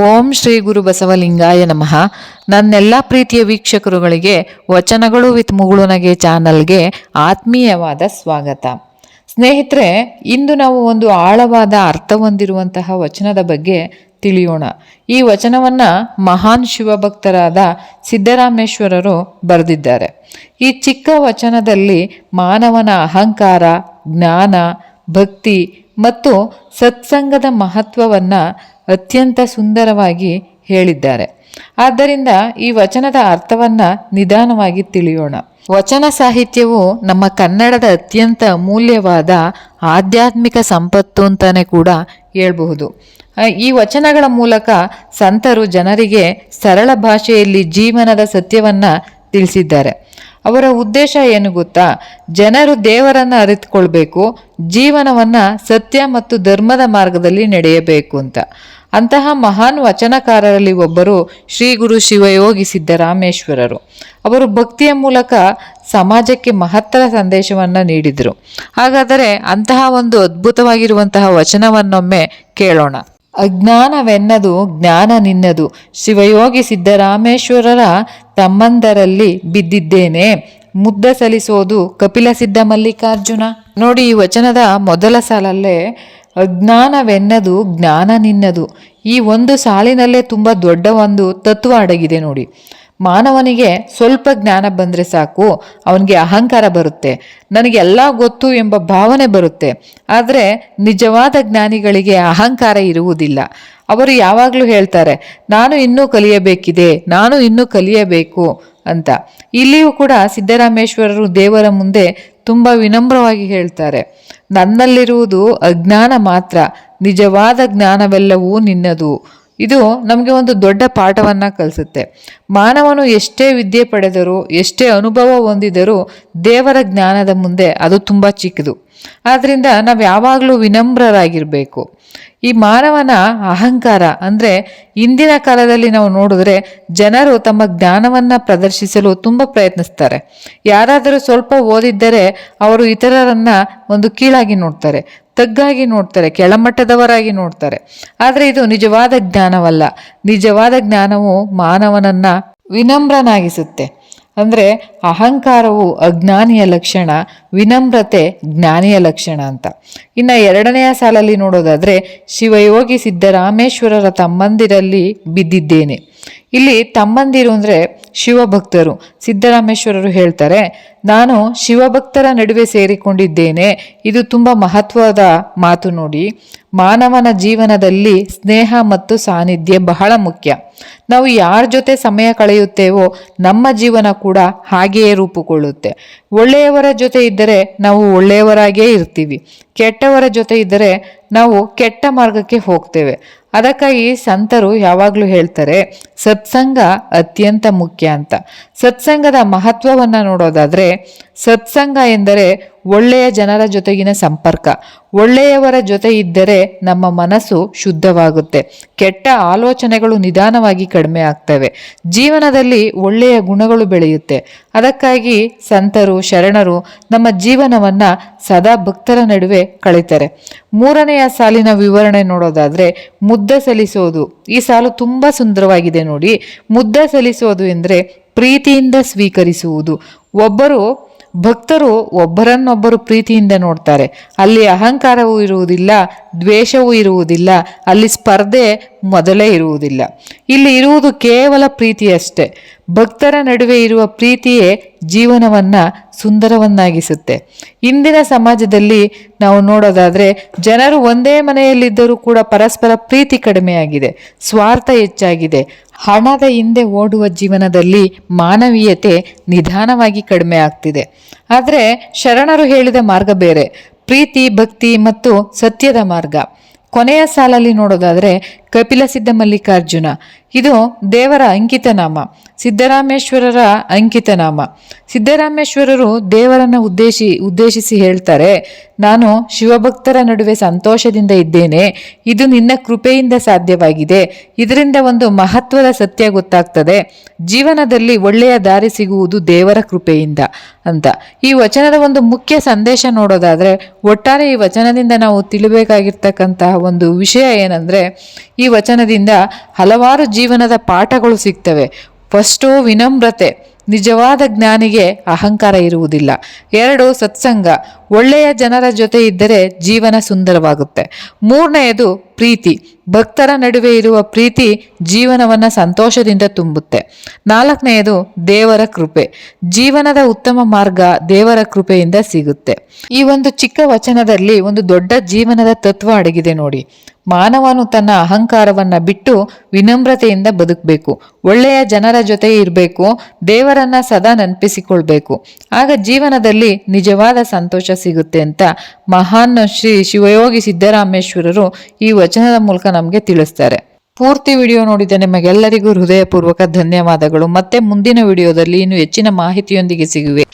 ಓಂ ಶ್ರೀ ಗುರು ಬಸವಲಿಂಗಾಯ ನಮಃ. ನನ್ನೆಲ್ಲ ಪ್ರೀತಿಯ ವೀಕ್ಷಕರುಗಳಿಗೆ ವಚನಗಳು ವಿತ್ ಮುಗುಳುನಗೆ ಚಾನಲ್ಗೆ ಆತ್ಮೀಯವಾದ ಸ್ವಾಗತ. ಸ್ನೇಹಿತರೆ, ಇಂದು ನಾವು ಒಂದು ಆಳವಾದ ಅರ್ಥ ಹೊಂದಿರುವಂತಹ ವಚನದ ಬಗ್ಗೆ ತಿಳಿಯೋಣ. ಈ ವಚನವನ್ನು ಮಹಾನ್ ಶಿವಭಕ್ತರಾದ ಸಿದ್ದರಾಮೇಶ್ವರರು ಬರೆದಿದ್ದಾರೆ. ಈ ಚಿಕ್ಕ ವಚನದಲ್ಲಿ ಮಾನವನ ಅಹಂಕಾರ, ಜ್ಞಾನ, ಭಕ್ತಿ ಮತ್ತು ಸತ್ಸಂಗದ ಮಹತ್ವವನ್ನು ಅತ್ಯಂತ ಸುಂದರವಾಗಿ ಹೇಳಿದ್ದಾರೆ. ಆದ್ದರಿಂದ ಈ ವಚನದ ಅರ್ಥವನ್ನು ನಿಧಾನವಾಗಿ ತಿಳಿಯೋಣ. ವಚನ ಸಾಹಿತ್ಯವು ನಮ್ಮ ಕನ್ನಡದ ಅತ್ಯಂತ ಅಮೂಲ್ಯವಾದ ಆಧ್ಯಾತ್ಮಿಕ ಸಂಪತ್ತು ಅಂತಾನೆ ಕೂಡ ಹೇಳ್ಬಹುದು. ಈ ವಚನಗಳ ಮೂಲಕ ಸಂತರು ಜನರಿಗೆ ಸರಳ ಭಾಷೆಯಲ್ಲಿ ಜೀವನದ ಸತ್ಯವನ್ನು ತಿಳಿಸಿದ್ದಾರೆ. ಅವರ ಉದ್ದೇಶ ಏನು ಗೊತ್ತಾ? ಜನರು ದೇವರನ್ನು ಅರಿತುಕೊಳ್ಬೇಕು, ಜೀವನವನ್ನು ಸತ್ಯ ಮತ್ತು ಧರ್ಮದ ಮಾರ್ಗದಲ್ಲಿ ನಡೆಯಬೇಕು ಅಂತ. ಅಂತಹ ಮಹಾನ್ ವಚನಕಾರರಲ್ಲಿ ಒಬ್ಬರು ಶ್ರೀ ಗುರು ಶಿವಯೋಗಿ ಸಿದ್ದರಾಮೇಶ್ವರರು. ಅವರು ಭಕ್ತಿಯ ಮೂಲಕ ಸಮಾಜಕ್ಕೆ ಮಹತ್ತರ ಸಂದೇಶವನ್ನು ನೀಡಿದರು. ಹಾಗಾದರೆ ಅಂತಹ ಒಂದು ಅದ್ಭುತವಾಗಿರುವಂತಹ ವಚನವನ್ನೊಮ್ಮೆ ಕೇಳೋಣ. ಅಜ್ಞಾನವೆನ್ನದು ಜ್ಞಾನ ನಿನ್ನದು, ಶಿವಯೋಗಿ ಸಿದ್ದರಾಮೇಶ್ವರರ ತಮ್ಮಂದರಲ್ಲಿ ಬಿದ್ದಿದ್ದೇನೆ, ಮುದ್ದ ಸಲಿಸೋದು ಕಪಿಲ ಸಿದ್ಧ ಮಲ್ಲಿಕಾರ್ಜುನ. ನೋಡಿ, ಈ ವಚನದ ಮೊದಲ ಸಾಲಲ್ಲೇ ಅಜ್ಞಾನವೆನ್ನದು ಜ್ಞಾನ ನಿನ್ನದು, ಈ ಒಂದು ಸಾಲಿನಲ್ಲೇ ತುಂಬ ದೊಡ್ಡ ಒಂದು ತತ್ವ ಅಡಗಿದೆ ನೋಡಿ. ಮಾನವನಿಗೆ ಸ್ವಲ್ಪ ಜ್ಞಾನ ಬಂದರೆ ಸಾಕು, ಅವನಿಗೆ ಅಹಂಕಾರ ಬರುತ್ತೆ, ನನಗೆಲ್ಲ ಗೊತ್ತು ಎಂಬ ಭಾವನೆ ಬರುತ್ತೆ. ಆದರೆ ನಿಜವಾದ ಜ್ಞಾನಿಗಳಿಗೆ ಅಹಂಕಾರ ಇರುವುದಿಲ್ಲ. ಅವರು ಯಾವಾಗಲೂ ಹೇಳ್ತಾರೆ, ನಾನು ಇನ್ನೂ ಕಲಿಯಬೇಕಿದೆ, ನಾನು ಇನ್ನೂ ಕಲಿಯಬೇಕು ಅಂತ. ಇಲ್ಲಿಯೂ ಕೂಡ ಸಿದ್ದರಾಮೇಶ್ವರರು ದೇವರ ಮುಂದೆ ತುಂಬ ವಿನಮ್ರವಾಗಿ ಹೇಳ್ತಾರೆ, ನನ್ನಲ್ಲಿರುವುದು ಅಜ್ಞಾನ ಮಾತ್ರ, ನಿಜವಾದ ಜ್ಞಾನವೆಲ್ಲವೂ ನಿನ್ನದು. ಇದು ನಮಗೆ ಒಂದು ದೊಡ್ಡ ಪಾಠವನ್ನು ಕಲಿಸುತ್ತೆ. ಮಾನವನು ಎಷ್ಟೇ ವಿದ್ಯೆ ಪಡೆದರೂ, ಎಷ್ಟೇ ಅನುಭವ ಹೊಂದಿದರೂ ದೇವರ ಜ್ಞಾನದ ಮುಂದೆ ಅದು ತುಂಬ ಚಿಕ್ಕದು. ಆದ್ದರಿಂದ ನಾವು ಯಾವಾಗಲೂ ವಿನಮ್ರರಾಗಿರಬೇಕು. ಈ ಮಾನವನ ಅಹಂಕಾರ ಅಂದರೆ ಇಂದಿನ ಕಾಲದಲ್ಲಿ ನಾವು ನೋಡಿದ್ರೆ ಜನರು ತಮ್ಮ ಜ್ಞಾನವನ್ನು ಪ್ರದರ್ಶಿಸಲು ತುಂಬ ಪ್ರಯತ್ನಿಸ್ತಾರೆ. ಯಾರಾದರೂ ಸ್ವಲ್ಪ ಓದಿದ್ದರೆ ಅವರು ಇತರರನ್ನ ಒಂದು ಕೀಳಾಗಿ ನೋಡ್ತಾರೆ, ತಗ್ಗಾಗಿ ನೋಡ್ತಾರೆ, ಕೆಳಮಟ್ಟದವರಾಗಿ ನೋಡ್ತಾರೆ. ಆದರೆ ಇದು ನಿಜವಾದ ಜ್ಞಾನವಲ್ಲ. ನಿಜವಾದ ಜ್ಞಾನವು ಮಾನವನನ್ನ ವಿನಮ್ರನಾಗಿಸುತ್ತೆ. ಅಂದರೆ ಅಹಂಕಾರವು ಅಜ್ಞಾನಿಯ ಲಕ್ಷಣ, ವಿನಮ್ರತೆ ಜ್ಞಾನಿಯ ಲಕ್ಷಣ ಅಂತ. ಇನ್ನು ಎರಡನೆಯ ಸಾಲಲ್ಲಿ ನೋಡೋದಾದರೆ, ಶಿವಯೋಗಿ ಸಿದ್ದರಾಮೇಶ್ವರರ ತಮ್ಮಂದಿರಲ್ಲಿ ಬಿದ್ದಿದ್ದೇನೆ. ಇಲ್ಲಿ ತಮ್ಮಂದಿರು ಅಂದರೆ ಶಿವಭಕ್ತರು. ಸಿದ್ದರಾಮೇಶ್ವರರು ಹೇಳ್ತಾರೆ, ನಾನು ಶಿವಭಕ್ತರ ನಡುವೆ ಸೇರಿಕೊಂಡಿದ್ದೇನೆ. ಇದು ತುಂಬ ಮಹತ್ವದ ಮಾತು ನೋಡಿ. ಮಾನವನ ಜೀವನದಲ್ಲಿ ಸ್ನೇಹ ಮತ್ತು ಸಾನ್ನಿಧ್ಯ ಬಹಳ ಮುಖ್ಯ. ನಾವು ಯಾರ ಜೊತೆ ಸಮಯ ಕಳೆಯುತ್ತೇವೋ ನಮ್ಮ ಜೀವನ ಕೂಡ ಹಾಗೆಯೇ ರೂಪುಗೊಳ್ಳುತ್ತೆ. ಒಳ್ಳೆಯವರ ಜೊತೆ ಇದ್ದರೆ ನಾವು ಒಳ್ಳೆಯವರಾಗೇ ಇರ್ತೀವಿ, ಕೆಟ್ಟವರ ಜೊತೆ ಇದ್ದರೆ ನಾವು ಕೆಟ್ಟ ಮಾರ್ಗಕ್ಕೆ ಹೋಗ್ತೇವೆ. ಅದಕ್ಕಾಗಿ ಸಂತರು ಯಾವಾಗಲೂ ಹೇಳ್ತಾರೆ, ಸತ್ಸಂಗ ಅತ್ಯಂತ ಮುಖ್ಯ ಅಂತ. ಸತ್ಸಂಗದ ಮಹತ್ವವನ್ನು ನೋಡೋದಾದರೆ, ಸತ್ಸಂಗ ಎಂದರೆ ಒಳ್ಳೆಯ ಜನರ ಜೊತೆಗಿನ ಸಂಪರ್ಕ. ಒಳ್ಳೆಯವರ ಜೊತೆ ಇದ್ದರೆ ನಮ್ಮ ಮನಸ್ಸು ಶುದ್ಧವಾಗುತ್ತೆ, ಕೆಟ್ಟ ಆಲೋಚನೆಗಳು ನಿಧಾನವಾಗಿ ಕಡಿಮೆ ಆಗ್ತವೆ, ಜೀವನದಲ್ಲಿ ಒಳ್ಳೆಯ ಗುಣಗಳು ಬೆಳೆಯುತ್ತೆ. ಅದಕ್ಕಾಗಿ ಸಂತರು, ಶರಣರು ನಮ್ಮ ಜೀವನವನ್ನು ಸದಾ ಭಕ್ತರ ನಡುವೆ ಕಳೀತಾರೆ. ಮೂರನೆಯ ಸಾಲಿನ ವಿವರಣೆ ನೋಡೋದಾದರೆ, ಮುದ್ದ ಸಲಿಸೋದು. ಈ ಸಾಲು ತುಂಬ ಸುಂದರವಾಗಿದೆ ನೋಡಿ. ಮುದ್ದ ಸಲಿಸೋದು ಎಂದರೆ ಪ್ರೀತಿಯಿಂದ ಸ್ವೀಕರಿಸುವುದು. ಭಕ್ತರು ಒಬ್ಬರನ್ನೊಬ್ಬರು ಪ್ರೀತಿಯಿಂದ ನೋಡ್ತಾರೆ. ಅಲ್ಲಿ ಅಹಂಕಾರವೂ ಇರುವುದಿಲ್ಲ, ದ್ವೇಷವೂ ಇರುವುದಿಲ್ಲ, ಅಲ್ಲಿ ಸ್ಪರ್ಧೆ ಮೊದಲೇ ಇರುವುದಿಲ್ಲ. ಇಲ್ಲಿ ಇರುವುದು ಕೇವಲ ಪ್ರೀತಿಯಷ್ಟೇ. ಭಕ್ತರ ನಡುವೆ ಇರುವ ಪ್ರೀತಿಯೇ ಜೀವನವನ್ನು ಸುಂದರವನ್ನಾಗಿಸುತ್ತೆ. ಇಂದಿನ ಸಮಾಜದಲ್ಲಿ ನಾವು ನೋಡೋದಾದರೆ, ಜನರು ಒಂದೇ ಮನೆಯಲ್ಲಿದ್ದರೂ ಕೂಡ ಪರಸ್ಪರ ಪ್ರೀತಿ ಕಡಿಮೆಯಾಗಿದೆ, ಸ್ವಾರ್ಥ ಹೆಚ್ಚಾಗಿದೆ. ಹಣದ ಹಿಂದೆ ಓಡುವ ಜೀವನದಲ್ಲಿ ಮಾನವೀಯತೆ ನಿಧಾನವಾಗಿ ಕಡಿಮೆ ಆಗ್ತಿದೆ. ಆದರೆ ಶರಣರು ಹೇಳಿದ ಮಾರ್ಗ ಬೇರೆ, ಪ್ರೀತಿ, ಭಕ್ತಿ ಮತ್ತು ಸತ್ಯದ ಮಾರ್ಗ. ಕೊನೆಯ ಸಾಲಲ್ಲಿ ನೋಡೋದಾದರೆ, ಕಪಿಲ ಸಿದ್ಧ ಮಲ್ಲಿಕಾರ್ಜುನ. ಇದು ದೇವರ ಅಂಕಿತ ನಾಮ. ಸಿದ್ದರಾಮೇಶ್ವರರ ಅಂಕಿತನಾಮ. ಸಿದ್ದರಾಮೇಶ್ವರರು ದೇವರನ್ನು ಉದ್ದೇಶಿಸಿ ಹೇಳ್ತಾರೆ, ನಾನು ಶಿವಭಕ್ತರ ನಡುವೆ ಸಂತೋಷದಿಂದ ಇದ್ದೇನೆ. ಇದು ನಿನ್ನ ಕೃಪೆಯಿಂದ ಸಾಧ್ಯವಾಗಿದೆ. ಇದರಿಂದ ಒಂದು ಮಹತ್ವದ ಸತ್ಯ ಗೊತ್ತಾಗ್ತದೆ. ಜೀವನದಲ್ಲಿ ಒಳ್ಳೆಯ ದಾರಿ ಸಿಗುವುದು ದೇವರ ಕೃಪೆಯಿಂದ ಅಂತ. ಈ ವಚನದ ಒಂದು ಮುಖ್ಯ ಸಂದೇಶ ನೋಡೋದಾದ್ರೆ, ಒಟ್ಟಾರೆ ಈ ವಚನದಿಂದ ನಾವು ತಿಳಿಬೇಕಾಗಿರ್ತಕ್ಕಂತಹ ಒಂದು ವಿಷಯ ಏನಂದ್ರೆ, ಈ ವಚನದಿಂದ ಹಲವಾರು ಜೀವನದ ಪಾಠಗಳು ಸಿಗ್ತವೆ. ಫಸ್ಟು ವಿನಮ್ರತೆ. ನಿಜವಾದ ಜ್ಞಾನಿಗೆ ಅಹಂಕಾರ ಇರುವುದಿಲ್ಲ. 2, ಸತ್ಸಂಗ. ಒಳ್ಳೆಯ ಜನರ ಜೊತೆ ಇದ್ದರೆ ಜೀವನ ಸುಂದರವಾಗುತ್ತೆ. 3ನೇದು ಪ್ರೀತಿ. ಭಕ್ತರ ನಡುವೆ ಇರುವ ಪ್ರೀತಿ ಜೀವನವನ್ನು ಸಂತೋಷದಿಂದ ತುಂಬುತ್ತೆ. 4ನೇದು ದೇವರ ಕೃಪೆ. ಜೀವನದ ಉತ್ತಮ ಮಾರ್ಗ ದೇವರ ಕೃಪೆಯಿಂದ ಸಿಗುತ್ತೆ. ಈ ಒಂದು ಚಿಕ್ಕ ವಚನದಲ್ಲಿ ಒಂದು ದೊಡ್ಡ ಜೀವನದ ತತ್ವ ಅಡಗಿದೆ ನೋಡಿ. ಮಾನವನು ತನ್ನ ಅಹಂಕಾರವನ್ನ ಬಿಟ್ಟು ವಿನಮ್ರತೆಯಿಂದ ಬದುಕಬೇಕು. ಒಳ್ಳೆಯ ಜನರ ಜೊತೆ ಇರಬೇಕು. ದೇವರನ್ನ ಸದಾ ನೆನಪಿಸಿಕೊಳ್ಬೇಕು. ಆಗ ಜೀವನದಲ್ಲಿ ನಿಜವಾದ ಸಂತೋಷ ಸಿಗುತ್ತೆ ಅಂತ ಮಹಾನ್ ಶ್ರೀ ಶಿವಯೋಗಿ ಸಿದ್ದರಾಮೇಶ್ವರರು ಈ ವಚನದ ಮೂಲಕ ನಮಗೆ ತಿಳಿಸ್ತಾರೆ. ಪೂರ್ತಿ ವಿಡಿಯೋ ನೋಡಿದ ನಿಮಗೆಲ್ಲರಿಗೂ ಹೃದಯಪೂರ್ವಕ ಧನ್ಯವಾದಗಳು. ಮತ್ತೆ ಮುಂದಿನ ವಿಡಿಯೋದಲ್ಲಿ ಇನ್ನು ಹೆಚ್ಚಿನ ಮಾಹಿತಿಯೊಂದಿಗೆ ಸಿಗುವೆ.